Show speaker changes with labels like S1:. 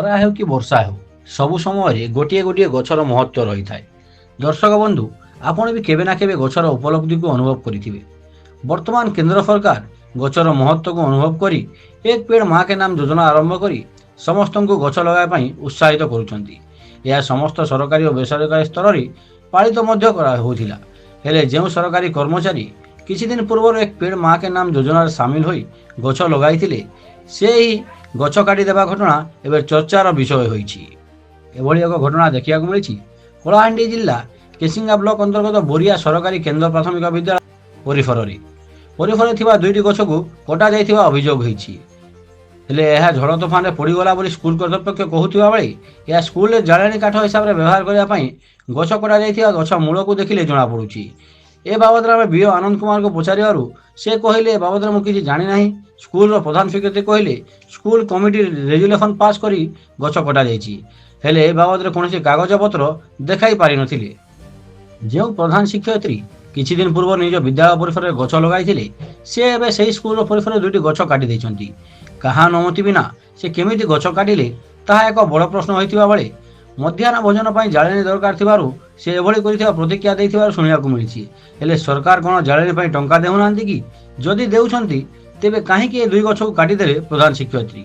S1: ଖରା ହେଉ କି ବର୍ଷା ହେଉ ସବୁ ସମୟରେ ଗୋଟିଏ ଗୋଟିଏ ଗଛର ମହତ୍ତ୍ୱ ରହିଥାଏ। ଦର୍ଶକ ବନ୍ଧୁ, ଆପଣ ବି କେବେ ନା କେବେ ଗଛର ଉପଲବ୍ଧିକୁ ଅନୁଭବ କରିଥିବେ। ବର୍ତ୍ତମାନ କେନ୍ଦ୍ର ସରକାର ଗଛର ମହତ୍ତ୍ୱକୁ ଅନୁଭବ କରି ଏକ ପେଡ଼ ମା କେ ନାମ ଯୋଜନା ଆରମ୍ଭ କରି ସମସ୍ତଙ୍କୁ ଗଛ ଲଗାଇବା ପାଇଁ ଉତ୍ସାହିତ କରୁଛନ୍ତି। ଏହା ସମସ୍ତ ସରକାରୀ ଓ ବେସରକାରୀ ସ୍ତରରେ ପାଳିତ ମଧ୍ୟ କରାହେଉଥିଲା। ହେଲେ ଯେଉଁ ସରକାରୀ କର୍ମଚାରୀ କିଛି ଦିନ ପୂର୍ବରୁ ଏକ ପେଡ଼ ମା କେ ନାମ ଯୋଜନାରେ ସାମିଲ ହୋଇ ଗଛ ଲଗାଇଥିଲେ, ସେହି ଗଛ କାଟିଦେବା ଘଟଣା ଏବେ ଚର୍ଚ୍ଚାର ବିଷୟ ହୋଇଛି। ଏଭଳି ଏକ ଘଟଣା ଦେଖିବାକୁ ମିଳିଛି କଳାହାଣ୍ଡି ଜିଲ୍ଲା କେସିଙ୍ଗା ବ୍ଲକ ଅନ୍ତର୍ଗତ ବୋରିଆ ସରକାରୀ କେନ୍ଦ୍ର ପ୍ରାଥମିକ ବିଦ୍ୟାଳୟ ପରିସରରେ ଥିବା ଦୁଇଟି ଗଛକୁ କଟାଯାଇଥିବା ଅଭିଯୋଗ ହୋଇଛି। ହେଲେ ଏହା ଝଡ଼ ତୋଫାନରେ ପଡ଼ିଗଲା ବୋଲି ସ୍କୁଲ କର୍ତ୍ତୃପକ୍ଷ କହୁଥିବା ବେଳେ ଏହା ସ୍କୁଲରେ ଜାଳେଣୀ କାଠ ହିସାବରେ ବ୍ୟବହାର କରିବା ପାଇଁ ଗଛ କଟାଯାଇଥିବା ଗଛ ମୂଳକୁ ଦେଖିଲେ ଜଣାପଡ଼ୁଛି। ଏ ବାବଦରେ ଆମେ ବିଓ ଆନନ୍ଦ କୁମାରଙ୍କୁ ପଚାରିବାରୁ ସେ କହିଲେ, ଏ ବାବଦରେ ମୁଁ କିଛି ଜାଣିନାହିଁ। ସ୍କୁଲର ପ୍ରଧାନ ଶିକ୍ଷୟିତ୍ରୀ କହିଲେ ସ୍କୁଲ କମିଟି ରେଜୁଲେସନ ପାସ୍ କରି ଗଛ କଟାଯାଇଛି, ହେଲେ ଏ ବାବଦରେ କୌଣସି କାଗଜପତ୍ର ଦେଖାଇ ପାରିନଥିଲେ। ଯେଉଁ ପ୍ରଧାନ ଶିକ୍ଷୟିତ୍ରୀ କିଛି ଦିନ ପୂର୍ବରୁ ନିଜ ବିଦ୍ୟାଳୟ ପରିସରରେ ଗଛ ଲଗାଇଥିଲେ, ସେ ଏବେ ସେହି ସ୍କୁଲର ପରିସରରେ ଦୁଇଟି ଗଛ କାଟି ଦେଇଛନ୍ତି। କାହା ଅନୁମତି ବିନା ସେ କେମିତି ଗଛ କାଟିଲେ, ତାହା ଏକ ବଡ଼ ପ୍ରଶ୍ନ ହୋଇଥିବା ବେଳେ ମଧ୍ୟାହ୍ନ ଭୋଜନ ପାଇଁ ଜାଳେଣୀ ଦରକାର ଥିବାରୁ ସେ ଏଭଳି କରିଥିବା ପ୍ରତିକ୍ରିୟା ଦେଇଥିବାର ଶୁଣିବାକୁ ମିଳିଛି। ହେଲେ ସରକାର କ'ଣ ଜାଳେଣୀ ପାଇଁ ଟଙ୍କା ଦେଉନାହାନ୍ତି କି? ଯଦି ଦେଉଛନ୍ତି ତେବେ କାହିଁକି ଏ ଦୁଇ ଗଛକୁ କାଟିଦେଲେ ପ୍ରଧାନ ଶିକ୍ଷୟିତ୍ରୀ?